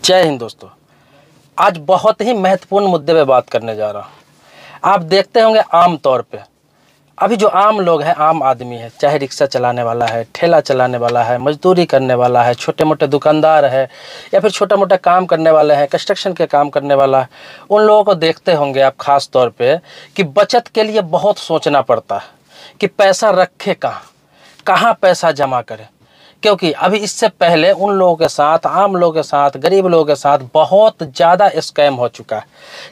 जय हिंद दोस्तों। आज बहुत ही महत्वपूर्ण मुद्दे पे बात करने जा रहा हूँ। आप देखते होंगे आम तौर पे अभी जो आम लोग हैं, आम आदमी है, चाहे रिक्शा चलाने वाला है, ठेला चलाने वाला है, मजदूरी करने वाला है, छोटे मोटे दुकानदार है या फिर छोटा मोटा काम करने वाले हैं, कंस्ट्रक्शन के काम करने वाला है, उन लोगों को देखते होंगे आप ख़ास तौर पे कि बचत के लिए बहुत सोचना पड़ता है कि पैसा रखे कहाँ, कहाँ पैसा जमा करें। क्योंकि अभी इससे पहले उन लोगों के साथ, आम लोगों के साथ, गरीब लोगों के साथ बहुत ज़्यादा स्कैम हो चुका है।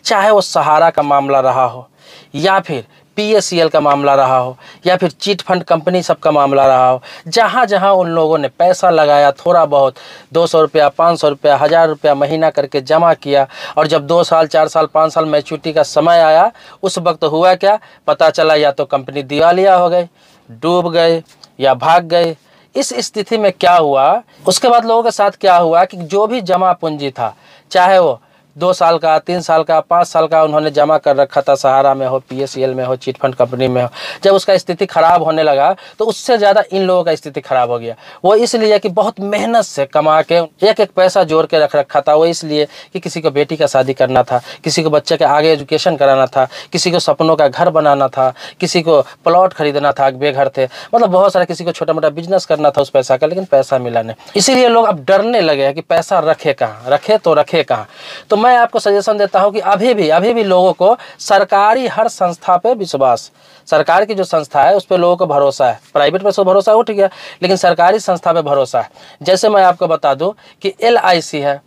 चाहे वो सहारा का मामला रहा हो या फिर PACL का मामला रहा हो या फिर चीट फंड कंपनी सब का मामला रहा हो। जहाँ जहाँ उन लोगों ने पैसा लगाया, थोड़ा बहुत 200 रुपया, 500 रुपया, 1000 रुपया महीना करके जमा किया, और जब 2 साल, 4 साल, 5 साल मैच्योरिटी का समय आया, उस वक्त हुआ क्या, पता चला या तो कंपनी दिवालिया हो गई, डूब गए या भाग गए। इस स्थिति में क्या हुआ, उसके बाद लोगों के साथ क्या हुआ कि जो भी जमा पूंजी था, चाहे वो 2 साल का, 3 साल का, 5 साल का उन्होंने जमा कर रखा था, सहारा में हो, PACL में हो, चिट फंड कंपनी में हो, जब उसका स्थिति खराब होने लगा तो उससे ज़्यादा इन लोगों का स्थिति खराब हो गया। वो इसलिए कि बहुत मेहनत से कमा के एक एक पैसा जोड़ के रख रखा था। वो इसलिए कि किसी को बेटी का शादी करना था, किसी को बच्चे के आगे एजुकेशन कराना था, किसी को सपनों का घर बनाना था, किसी को प्लॉट खरीदना था, बेघर थे, मतलब बहुत सारा, किसी को छोटा मोटा बिजनेस करना था उस पैसा का, लेकिन पैसा मिला नहीं। इसीलिए लोग अब डरने लगे हैं कि पैसा रखे कहाँ, रखे तो रखे कहाँ। तो मैं आपको सजेशन देता हूं कि अभी भी लोगों को सरकारी हर संस्था पे विश्वास, सरकार की जो संस्था है उस पे लोगों को भरोसा है। प्राइवेट पे तो भरोसा उठ गया, लेकिन सरकारी संस्था पे भरोसा है। जैसे मैं आपको बता दूं कि LIC है,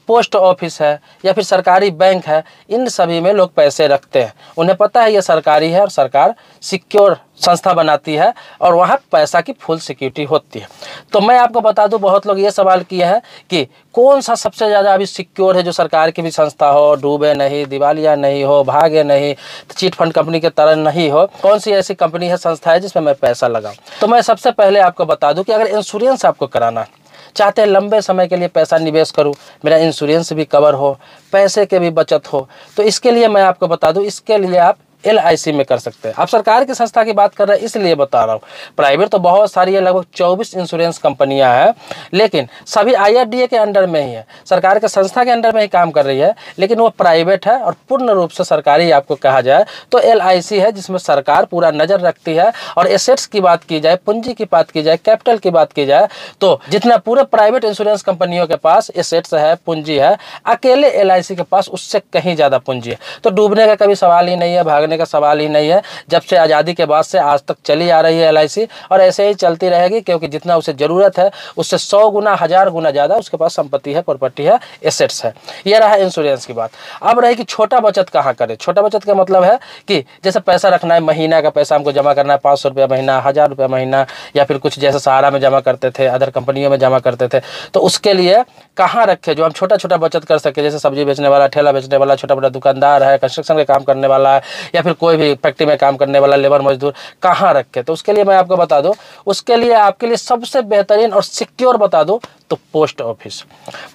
पोस्ट ऑफिस है या फिर सरकारी बैंक है, इन सभी में लोग पैसे रखते हैं। उन्हें पता है ये सरकारी है और सरकार सिक्योर संस्था बनाती है और वहाँ पैसा की फुल सिक्योरिटी होती है। तो मैं आपको बता दूं, बहुत लोग ये सवाल किए हैं कि कौन सा सबसे ज़्यादा अभी सिक्योर है, जो सरकार की भी संस्था हो, डूबे नहीं, दिवालिया नहीं हो, भागे नहीं, चीट फंड कंपनी के तरह नहीं हो, कौन सी ऐसी कंपनी है, संस्था है जिसमें मैं पैसा लगाऊं। तो मैं सबसे पहले आपको बता दूं कि अगर इंश्योरेंस आपको कराना है, चाहते हैं लंबे समय के लिए पैसा निवेश करूं, मेरा इंश्योरेंस भी कवर हो, पैसे के भी बचत हो, तो इसके लिए मैं आपको बता दूं, इसके लिए आप LIC में कर सकते हैं। आप सरकार की संस्था की बात कर रहे हैं इसलिए बता रहा हूँ। प्राइवेट तो बहुत सारी है, लगभग 24 इंश्योरेंस कंपनियां हैं, लेकिन सभी IRDA के अंडर में ही है, सरकार के संस्था के अंडर में ही काम कर रही है, लेकिन वो प्राइवेट है और पूर्ण रूप से सरकारी आपको कहा जाए तो LIC है, जिसमें सरकार पूरा नज़र रखती है। और एसेट्स की बात की जाए, पूंजी की बात की जाए, कैपिटल की बात की जाए, तो जितना पूरे प्राइवेट इंश्योरेंस कंपनियों के पास एसेट्स है, पूंजी है, अकेले LIC के पास उससे कहीं ज़्यादा पूंजी है। तो डूबने का कभी सवाल ही नहीं है, भागने का सवाल ही नहीं है। जब से आज़ादी के बाद से आज तक चली आ रही है LIC, और ऐसे ही चलती रहेगी, क्योंकि जितना उसे ज़रूरत है उससे 100 गुना, 1000 गुना ज़्यादा उसके पास संपत्ति है, प्रॉपर्टी है, एसेट्स है। ये रहा इंश्योरेंस की बात। अब रही कि छोटा बचत कहाँ करें। छोटा बचत का मतलब है कि जैसे पैसा रखना है, महीना का पैसा हमको जमा करना है, 500 रुपया महीना, 1000 रुपया महीना, या फिर कुछ जैसे सहारा में जमा करते थे, अदर कंपनियों में जमा करते थे, तो उसके लिए कहाँ रखें जो हम छोटा छोटा बचत कर सके। जैसे सब्जी बेचने वाला, ठेला बेचने वाला, छोटा मोटा दुकानदार है, कंस्ट्रक्शन का काम करने वाला है, या फिर कोई भी फैक्ट्री में काम करने वाला लेबर मजदूर, कहाँ रखे। तो उसके लिए मैं आपको बता दूं, उसके लिए आपके लिए सबसे बेहतरीन और सिक्योर बता दूं तो पोस्ट ऑफिस।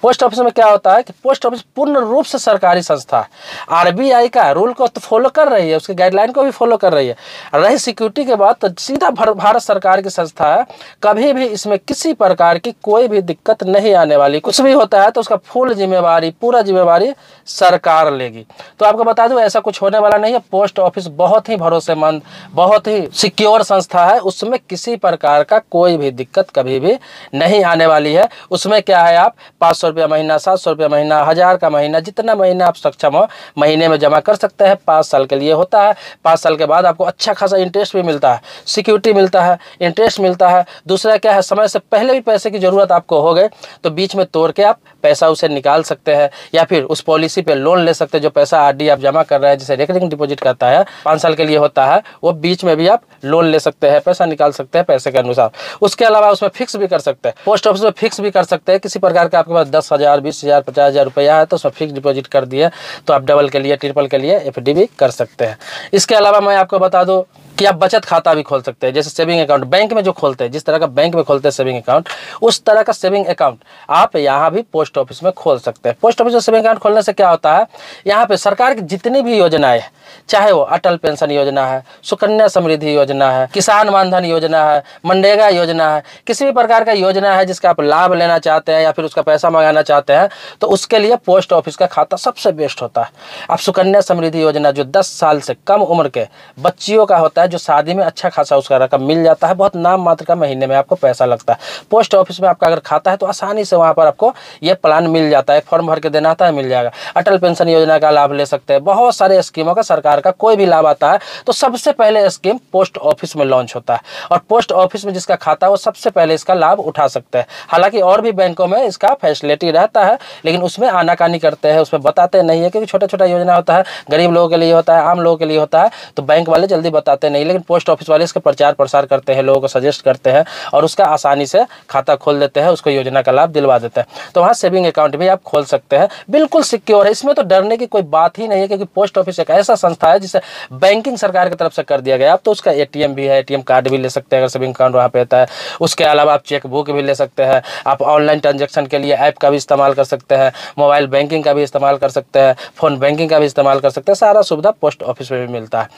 पोस्ट ऑफिस में क्या होता है कि पोस्ट ऑफिस पूर्ण रूप से सरकारी संस्था है, RBI का रूल को तो फॉलो कर रही है, उसके गाइडलाइन को भी फॉलो कर रही है। रही सिक्योरिटी के बाद तो सीधा भारत सरकार की संस्था है, कभी भी इसमें किसी प्रकार की कोई भी दिक्कत नहीं आने वाली। कुछ भी होता है तो उसका फुल जिम्मेवारी, पूरा जिम्मेवारी सरकार लेगी। तो आपको बता दूं ऐसा कुछ होने वाला नहीं है। पोस्ट ऑफिस बहुत ही भरोसेमंद, बहुत ही सिक्योर संस्था है, उसमें किसी प्रकार का कोई भी दिक्कत कभी भी नहीं आने वाली है। उसमें क्या है, आप 500 रुपया महीना, 700 रुपया महीना, 1000 का महीना, जितना महीना आप सक्षम हो महीने में जमा कर सकते हैं। 5 साल के लिए होता है। 5 साल के बाद आपको अच्छा खासा इंटरेस्ट भी मिलता है, सिक्योरिटी मिलता है, इंटरेस्ट मिलता है। दूसरा क्या है, समय से पहले भी पैसे की ज़रूरत आपको हो गए तो बीच में तोड़ के आप पैसा उसे निकाल सकते हैं, या फिर उस पॉलिसी पे लोन ले सकते हैं। जो पैसा RD आप जमा कर रहे हैं, जैसे रेकरिंग डिपॉजिट करता है, 5 साल के लिए होता है, वो बीच में भी आप लोन ले सकते हैं, पैसा निकाल सकते हैं पैसे के अनुसार। उसके अलावा उसमें फिक्स भी कर सकते हैं, पोस्ट ऑफिस में फिक्स भी कर सकते हैं। किसी प्रकार का आपके पास 10,000, 20,000, 50,000 रुपया है तो उसमें फिक्स डिपॉजिट कर दिए तो आप डबल के लिए, ट्रिपल के लिए FD भी कर सकते हैं। इसके अलावा मैं आपको बता दूं कि आप बचत खाता भी खोल सकते हैं, जैसे सेविंग अकाउंट बैंक में जो खोलते हैं, जिस तरह का बैंक में खोलते हैं सेविंग अकाउंट, उस तरह का सेविंग अकाउंट आप यहाँ भी पोस्ट पोस्ट ऑफिस में खोल सकते हैं। पोस्ट ऑफिस में सेविंग अकाउंट खोलने से क्या होता है, यहाँ पे सरकार की जितनी भी योजनाएं, चाहे वो अटल पेंशन योजना है, सुकन्या समृद्धि योजना है, किसान मानधन योजना है, मनरेगा योजना है, किसी भी प्रकार का योजना है जिसका आप लाभ लेना चाहते हैं या फिर उसका पैसा मंगाना चाहते हैं, तो उसके लिए पोस्ट ऑफिस का खाता सबसे बेस्ट होता है। अब सुकन्या समृद्धि योजना जो 10 साल से कम उम्र के बच्चियों का होता है, जो शादी में अच्छा खासा उसका रकम मिल जाता है, बहुत नाम मात्र का महीने में आपको पैसा लगता है। पोस्ट ऑफिस में आपका अगर खाता है तो आसानी से वहाँ पर आपको ये प्लान मिल जाता है, फॉर्म भर के देना आता है, मिल जाएगा। अटल पेंशन योजना का लाभ ले सकते हैं, बहुत सारे स्कीमों का सरकार का कोई भी लाभ आता है तो सबसे पहले स्कीम पोस्ट ऑफिस में लॉन्च होता है, और पोस्ट ऑफिस में जिसका खाता है वो सबसे पहले इसका लाभ उठा सकते हैं। हालांकि और भी बैंकों में इसका फैसिलिटी रहता है, लेकिन उसमें आनाकानी करते हैं, उसमें बताते नहीं है, क्योंकि छोटा छोटा योजना होता है, गरीब लोगों के लिए होता है, आम लोगों के लिए होता है, तो बैंक वाले जल्दी बताते नहीं, लेकिन पोस्ट ऑफिस वाले इसका प्रचार प्रसार करते हैं, लोगों को सजेस्ट करते हैं और उसका आसानी से खाता खोल देते हैं, उसको योजना का लाभ दिलवा देते हैं। तो वहाँ सेविंग अकाउंट भी आप खोल सकते हैं, बिल्कुल सिक्योर है, इसमें तो डरने की कोई बात ही नहीं है, क्योंकि पोस्ट ऑफिस एक ऐसा संस्था है जिसे बैंकिंग सरकार की तरफ से कर दिया गया। अब तो उसका एटीएम भी है, एटीएम कार्ड भी ले सकते हैं अगर सेविंग अकाउंट वहाँ पे होता है। उसके अलावा आप चेक बुक भी ले सकते हैं, आप ऑनलाइन ट्रांजैक्शन के लिए ऐप का भी इस्तेमाल कर सकते हैं, मोबाइल बैंकिंग का भी इस्तेमाल कर सकते हैं, फोन बैंकिंग का भी इस्तेमाल कर सकते हैं, सारा सुविधा पोस्ट ऑफिस में भी मिलता है।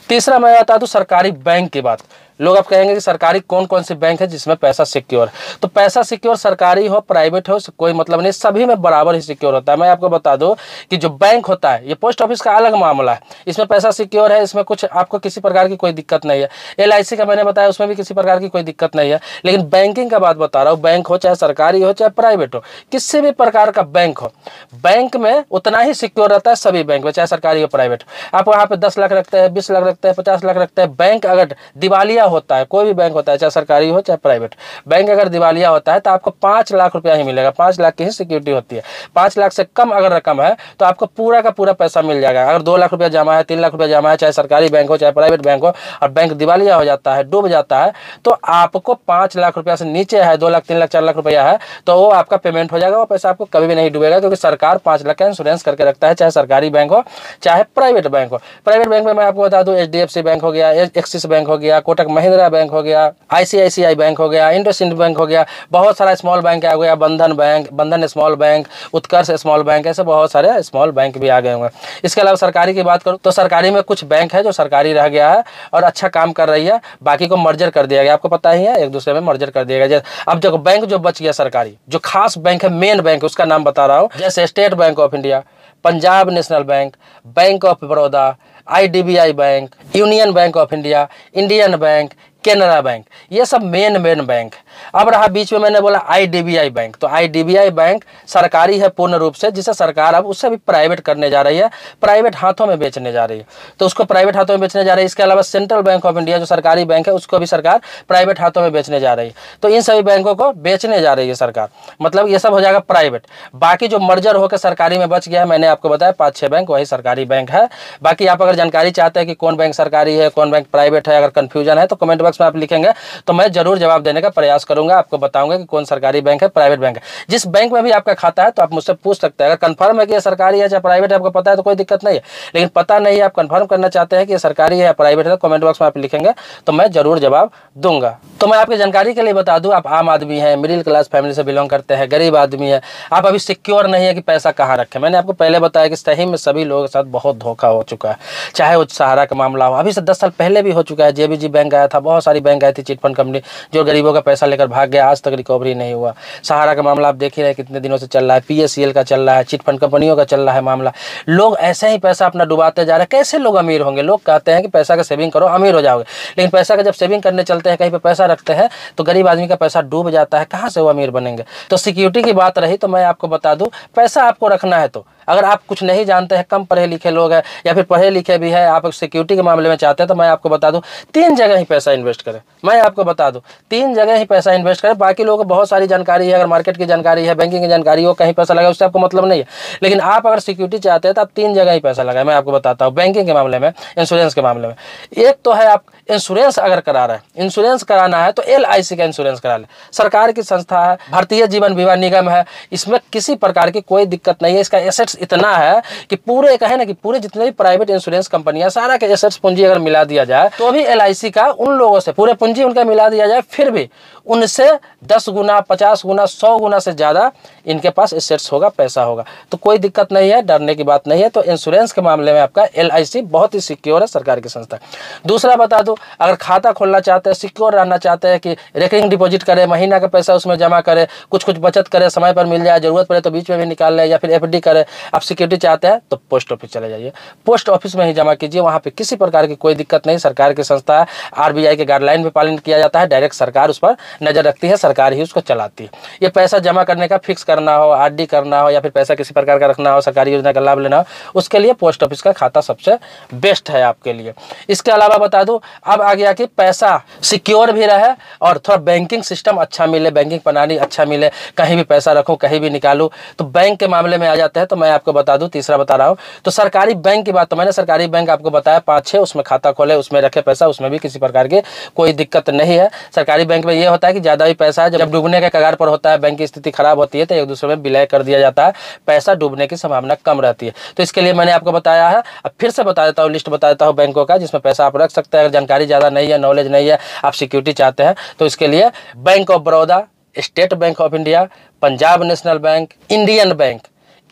तीसरा मैं बता दूं सरकारी बैंक की बात। लोग आप कहेंगे कि सरकारी कौन कौन सी बैंक है जिसमें पैसा सिक्योर, तो पैसा सिक्योर सरकारी हो प्राइवेट हो कोई मतलब नहीं, सभी में बराबर ही सिक्योर होता है। मैं आपको बता दूं कि जो बैंक होता है ये पोस्ट ऑफिस का अलग मामला है, इसमें पैसा सिक्योर है, इसमें कुछ आपको किसी प्रकार की कोई दिक्कत नहीं है। LIC का मैंने बताया उसमें भी किसी प्रकार की कोई दिक्कत नहीं है, लेकिन बैंकिंग का बात बता रहा हूँ, बैंक हो चाहे सरकारी हो चाहे प्राइवेट हो, किसी भी प्रकार का बैंक हो, बैंक में उतना ही सिक्योर रहता है सभी बैंक में, चाहे सरकारी हो प्राइवेट। आप वहाँ पे 10 लाख रखते हैं, 20 लाख रखते हैं, 50 लाख रखते हैं, बैंक अगर दिवालिया होता है, कोई भी बैंक होता है चाहे सरकारी हो चाहे प्राइवेट, बैंक अगर दिवालिया होता है तो आपको 5 लाख रुपया ही मिलेगा, 5 लाख की ही सिक्योरिटी होती है। 5 लाख से कम अगर रकम है तो आपको पूरा का पूरा पैसा मिल जाएगा। अगर 2 लाख रुपया जमा है, 3 लाख रुपया जमा है, चाहे सरकारी बैंक हो चाहे प्राइवेट बैंक हो, और बैंक दिवालिया हो जाता है, डूब जाता है, तो आपको 5 लाख रुपया से नीचे है, 2 लाख 3 लाख 4 लाख रुपया है, तो वो आपका पेमेंट हो जाएगा, वो पैसा आपको कभी भी नहीं डूबेगा, क्योंकि सरकार 5 लाख का इंश्योरेंस करके रखता है, चाहे सरकारी बैंक हो चाहे प्राइवेट बैंक हो। प्राइवेट बैंक में मैं आपको बता दूं HDFC बैंक हो गया, एक्सिस बैंक हो गया, कोटक महिंद्रा बैंक हो गया, ICICI बैंक हो गया, इंडसइंड बैंक हो गया, बहुत सारा स्मॉल बैंक आ गया, बंधन बैंक, बंधन स्मॉल बैंक, उत्कर्ष स्मॉल बैंक, ऐसे बहुत सारे स्मॉल बैंक भी आ गए हुए हैं। इसके अलावा सरकारी की बात करूं तो सरकारी में कुछ बैंक है जो सरकारी रह गया है और अच्छा काम कर रही है, बाकी को मर्जर कर दिया गया, आपको पता ही है, एक दूसरे में मर्जर कर दिया गया। अब जो बैंक जो बच गया सरकारी, जो खास बैंक है, मेन बैंक, उसका नाम बता रहा हूँ, जैसे state bank of India, Punjab national bank, bank of Baroda, IDBI bank, union bank of India, Indian bank, Canara bank, ये सब मेन बैंक। अब रहा बीच में मैंने बोला IDBI बैंक, तो IDBI बैंक सरकारी है पूर्ण रूप से, जिसे सरकार अब उससे भी प्राइवेट करने जा रही है, प्राइवेट हाथों में बेचने जा रही है, तो उसको प्राइवेट हाथों में बेचने जा रही है। इसके अलावा सेंट्रल बैंक ऑफ इंडिया जो सरकारी बैंक है, उसको भी सरकार प्राइवेट हाथों में बेचने जा रही है। तो इन सभी बैंकों को बेचने जा रही है सरकार, मतलब ये सब हो जाएगा प्राइवेट। बाकी जो मर्जर होकर सरकारी में बच गया है, मैंने आपको बताया 5-6 बैंक वही सरकारी बैंक है। बाकी आप अगर जानकारी चाहते हैं कि कौन बैंक सरकारी है कौन बैंक प्राइवेट है, अगर कंफ्यूजन है तो कमेंट बॉक्स में आप लिखेंगे तो मैं जरूर जवाब देने का प्रयास करूंगा, आपको बताऊंगा कि कौन सरकारी बैंक है प्राइवेट बैंक है। जिस बैंक में भी आपका खाता है तो आप मुझसे पूछ सकते हैं, अगर कंफर्म है कि ये सरकारी है चाहे प्राइवेट है, आपको पता है तो कोई दिक्कत नहीं है, लेकिन पता नहीं है, आप कंफर्म करना चाहते हैं कि ये सरकारी है या प्राइवेट है, तो कमेंट बॉक्स में आप लिखेंगे तो मैं जरूर जवाब दूंगा। तो मैं आपकी जानकारी के लिए बता दूं, आप आम आदमी हैं, मिडिल क्लास फैमिली से बिलोंग करते हैं, गरीब आदमी है, आप अभी सिक्योर नहीं है कि पैसा कहाँ रखें। मैंने आपको पहले बताया कि सही में सभी लोगों के साथ बहुत धोखा हो चुका है, चाहे वो सहारा का मामला हो, अभी से 10 साल पहले भी हो चुका है, JBG बैंक आया था, बहुत सारी बैंक आई थी चिटफंड कंपनी, जो गरीबों का पैसा लेकर भाग गया, आज तक रिकवरी नहीं हुआ। सहारा का मामला आप देख ही रहे कितने दिनों से चल रहा है, PACL का चल रहा है, चिटफंड कंपनियों का चल रहा है मामला। लोग ऐसे ही पैसा अपना डुबाते जा रहे हैं, कैसे लोग अमीर होंगे? लोग कहते हैं कि पैसा का सेविंग करो अमीर हो जाओगे, लेकिन पैसा का जब सेविंग करने चलते हैं, कहीं पे पैसा रखते हैं तो गरीब आदमी का पैसा डूब जाता है, कहाँ से वो अमीर बनेंगे? तो सिक्योरिटी की बात रही तो मैं आपको बता दूं, पैसा आपको रखना है तो अगर आप कुछ नहीं जानते हैं, कम पढ़े लिखे लोग हैं या फिर पढ़े लिखे भी है, आप सिक्योरिटी के मामले में चाहते हैं, तो मैं आपको बता दूं 3 जगह ही पैसा इन्वेस्ट करें। मैं आपको बता दूं 3 जगह ही पैसा इन्वेस्ट करें। बाकी लोगों को बहुत सारी जानकारी है, अगर मार्केट की जानकारी है, बैंकिंग की जानकारी हो, कहीं पैसा लगा उससे आपको मतलब नहीं है, लेकिन आप अगर सिक्योरिटी चाहते हैं तो आप 3 जगह ही पैसा लगाए। मैं आपको बताता हूँ, बैंकिंग के मामले में, इंश्योरेंस के मामले में। एक तो है आप इंश्योरेंस अगर करा रहे हैं, इंश्योरेंस कराना है तो LIC का इंश्योरेंस करा ले, सरकार की संस्था है, भारतीय जीवन बीमा निगम है, इसमें किसी प्रकार की कोई दिक्कत नहीं है, इसका एसेट टैक्स इतना है कि पूरे कहे ना कि पूरे जितने भी प्राइवेट इंश्योरेंस कंपनियां सारा के एसेट्स पूंजी अगर मिला दिया जाए तो भी LIC का उन लोगों से पूरे पूंजी उनका मिला दिया जाए फिर भी उनसे 10 गुना 50 गुना 100 गुना से ज़्यादा इनके पास एसेट्स होगा, पैसा होगा। तो कोई दिक्कत नहीं है, डरने की बात नहीं है। तो इंश्योरेंस के मामले में आपका LIC बहुत ही सिक्योर है, सरकार की संस्था। दूसरा बता दूं, अगर खाता खोलना चाहते हैं, सिक्योर रहना चाहते हैं कि रेकरिंग डिपॉजिट करें, महीना का पैसा उसमें जमा करें, कुछ कुछ बचत करें, समय पर मिल जाए, जरूरत पड़े तो बीच में भी निकाल लें, या फिर FD करें, आप सिक्योरिटी चाहते हैं तो पोस्ट ऑफिस चले जाइए, पोस्ट ऑफिस में ही जमा कीजिए। वहाँ पे किसी प्रकार की कोई दिक्कत नहीं, सरकार की संस्था है, RBI के गाइडलाइन पे पालन किया जाता है, डायरेक्ट सरकार उस पर नजर रखती है, सरकार ही उसको चलाती है। ये पैसा जमा करने का, फिक्स करना हो, RD करना हो, या फिर पैसा किसी प्रकार का रखना हो, सरकारी योजना का लाभ लेना हो, उसके लिए पोस्ट ऑफिस का खाता सबसे बेस्ट है आपके लिए। इसके अलावा बता दूं, अब आ गया कि पैसा सिक्योर भी रहे और थोड़ा बैंकिंग सिस्टम अच्छा मिले, बैंकिंग प्रणाली अच्छा मिले, कहीं भी पैसा रखूं कहीं भी निकालूं। तो बैंक के मामले में आ जाते हैं। तो मैं आपको बता दूं, तीसरा बता रहा हूं, तो सरकारी बैंक की बात, तो मैंने सरकारी बैंक आपको बताया 5-6, उसमें खाता खोले, उसमें रखे पैसा, उसमें भी किसी प्रकार की कोई दिक्कत नहीं है। सरकारी बैंक में ये होता है कि ज़्यादा भी पैसा है, जब डूबने के कगार पर होता है, बैंक की स्थिति खराब होती है, तो एक दूसरे में विलय कर दिया जाता है, पैसा डूबने की संभावना कम रहती है। तो इसके लिए मैंने आपको बताया है। अब फिर से बता देता हूँ, लिस्ट बता देता हूँ बैंकों का जिसमें पैसा आप रख सकते हैं। अगर जानकारी ज़्यादा नहीं है, नॉलेज नहीं है, आप सिक्योरिटी चाहते हैं, तो इसके लिए bank of Baroda, state bank of India, Punjab national bank, Indian bank,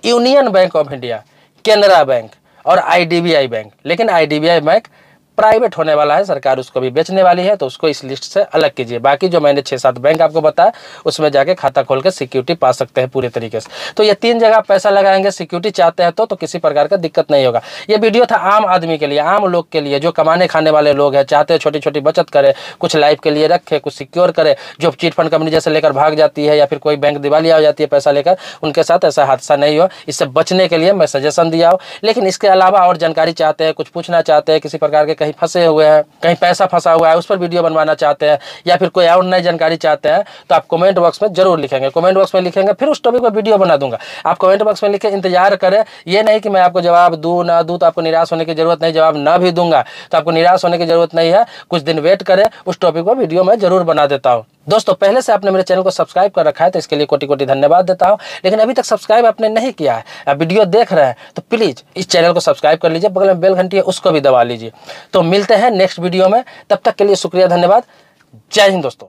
union bank of India, Canara bank और IDBI बैंक। लेकिन IDBI बैंक प्राइवेट होने वाला है, सरकार उसको भी बेचने वाली है, तो उसको इस लिस्ट से अलग कीजिए। बाकी जो मैंने 6-7 बैंक आपको बताया, उसमें जाके खाता खोल के सिक्योरिटी पा सकते हैं पूरे तरीके से। तो ये 3 जगह पैसा लगाएंगे, सिक्योरिटी चाहते हैं तो किसी प्रकार का दिक्कत नहीं होगा। ये वीडियो था आम आदमी के लिए, आम लोग के लिए, जो कमाने खाने वाले लोग हैं, चाहते हैं छोटी छोटी बचत करें, कुछ लाइफ के लिए रखे, कुछ सिक्योर करे, जो चिट फंड कंपनी जैसे लेकर भाग जाती है, या फिर कोई बैंक दिवालिया हो जाती है पैसा लेकर, उनके साथ ऐसा हादसा नहीं हो, इससे बचने के लिए मैं सजेशन दिया हूँ। लेकिन इसके अलावा और जानकारी चाहते हैं, कुछ पूछना चाहते हैं, किसी प्रकार के कहीं फंसे हुए हैं, कहीं पैसा फंसा हुआ है, उस पर वीडियो बनवाना चाहते हैं, या फिर कोई और नई जानकारी चाहते हैं, तो आप कमेंट बॉक्स में जरूर लिखेंगे। कमेंट बॉक्स में लिखेंगे, फिर उस टॉपिक पर वीडियो बना दूंगा। आप कमेंट बॉक्स में लिखे, इंतजार करें। ये नहीं कि मैं आपको जवाब दूं ना दूं तो आपको निराश होने की जरूरत नहीं, जवाब ना भी दूंगा तो आपको निराश होने की जरूरत नहीं है। कुछ दिन वेट करें, उस टॉपिक पर वीडियो मैं जरूर बना देता हूँ। दोस्तों, पहले से आपने मेरे चैनल को सब्सक्राइब कर रखा है तो इसके लिए कोटि कोटि धन्यवाद देता हूं। लेकिन अभी तक सब्सक्राइब आपने नहीं किया है, आप वीडियो देख रहे हैं, तो प्लीज़ इस चैनल को सब्सक्राइब कर लीजिए, बगल में बेल घंटी है उसको भी दबा लीजिए। तो मिलते हैं नेक्स्ट वीडियो में, तब तक के लिए शुक्रिया, धन्यवाद, जय हिंद दोस्तों।